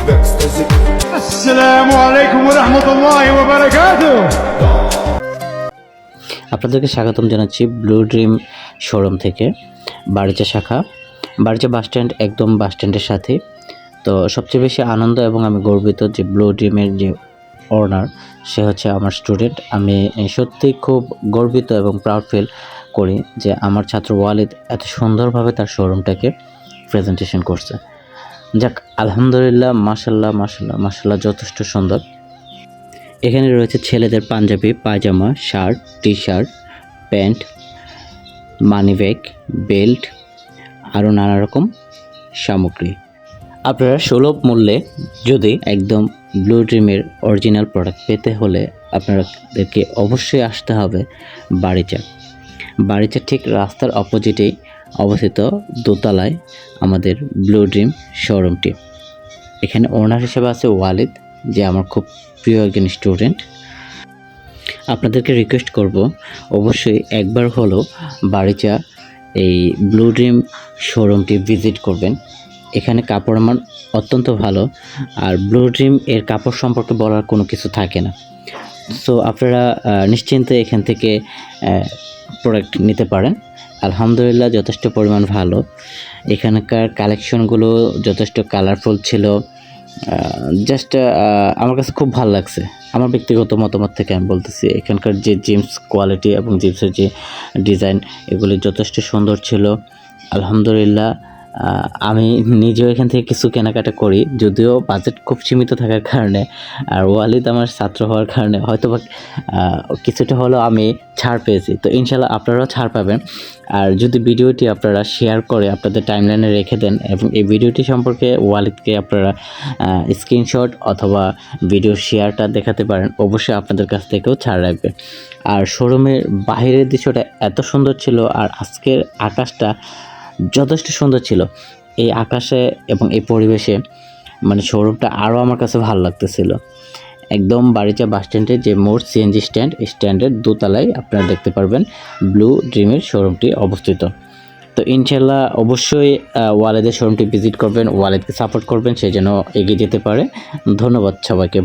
আসসালামু আলাইকুম ওয়া রাহমাতুল্লাহি ওয়া বারাকাতুহু। আপনাদেরকে স্বাগতম জানাচ্ছি ব্লু ড্রিম শোরুম থেকে, বারিচা শাখা, বারিচা বাস স্ট্যান্ড, একদম বাস স্ট্যান্ডের সাথে। তো সবচেয়ে বেশি আনন্দ এবং আমি গর্বিত যে ব্লু ড্রিমের যে ওনার, সে হচ্ছে আমার স্টুডেন্ট। আমি সত্যি খুব গর্বিত এবং প্রাউড ফিল করি যে আমার ছাত্র ওয়ালিদ এত সুন্দরভাবে তার শোরুমটাকে প্রেজেন্টেশন করছে। যাক, আলহামদুলিল্লাহ, মাশাল্লাহ মাশাল্লাহ মাশাল্লাহ, যথেষ্ট সুন্দর। এখানে রয়েছে ছেলেদের পাঞ্জাবি, পায়জামা, shirt, T shirt, pant, money bag, belt, আরও নানা রকম সামগ্রী। আপনারা সুলভ মূল্যে যদি একদম ব্লু ড্রিমের অরিজিনাল প্রোডাক্ট পেতে হলে আপনাদেরকে অবশ্যই আসতে হবে বারিচা। বারিচা ঠিক রাস্তার অপোজিটেই অবস্থিত, দোতলায় আমাদের ব্লু ড্রিম শোরুমটি। এখানে ওনার হিসেবে আছে ওয়ালিদ, যে আমার খুব প্রিয় একজন স্টুডেন্ট। আপনাদেরকে রিকোয়েস্ট করব অবশ্যই একবার হলো বারিচা এই ব্লু ড্রিম শোরুমটি ভিজিট করবেন। এখানে কাপড় আমার অত্যন্ত ভালো, আর ব্লু ড্রিম এর কাপড় সম্পর্কে বলার কোনো কিছু থাকে না। সো আপনারা নিশ্চিন্তে এখান থেকে প্রোডাক্ট নিতে পারেন। আলহামদুলিল্লাহ, যথেষ্ট পরিমাণ ভালো। এখানকার কালেকশনগুলো যথেষ্ট কালারফুল ছিল। জাস্ট আমার কাছে খুব ভালো লাগছে। আমার ব্যক্তিগত মতামত থেকে আমি বলতেছি, এখানকার যে জিন্স কোয়ালিটি এবং জিন্সের যে ডিজাইন, এগুলি যথেষ্ট সুন্দর ছিল। আলহামদুলিল্লাহ, আমি নিজেও এখান থেকে কিছু কেনাকাটা করি, যদিও বাজেট খুব সীমিত থাকার কারণে আর ওয়ালিদ আমার ছাত্র হওয়ার কারণে হয়তো বা কিছুটা হলেও আমি ছাড় পেয়েছি। তো ইনশাল্লাহ আপনারাও ছাড় পাবেন। আর যদি ভিডিওটি আপনারা শেয়ার করে আপনাদের টাইমলাইনে রেখে দেন এবং এই ভিডিওটি সম্পর্কে ওয়ালিদকে আপনারা স্ক্রিনশট অথবা ভিডিও শেয়ারটা দেখাতে পারেন, অবশ্যই আপনাদের কাছ থেকেও ছাড় রাখবে। আর শোরুমের বাহিরের দৃশ্যটা এত সুন্দর ছিল, আর আজকের আকাশটা যথেষ্ট সুন্দর ছিল। এই আকাশে এবং এই পরিবেশে মানে শোরুমটা আরও আমার কাছে ভালো লাগতেছিল। একদম বারিচা বাস স্ট্যান্ডের যে মোড় সিএনজি স্ট্যান্ড, এই স্ট্যান্ডের দোতলায় আপনারা দেখতে পারবেন ব্লু ড্রিমের শোরুমটি অবস্থিত। তো ইনশাল্লাহ অবশ্যই ওয়ালিদের শোরুমটি ভিজিট করবেন, ওয়ালিদকে সাপোর্ট করবেন, সে যেন এগিয়ে যেতে পারে। ধন্যবাদ সবাইকে।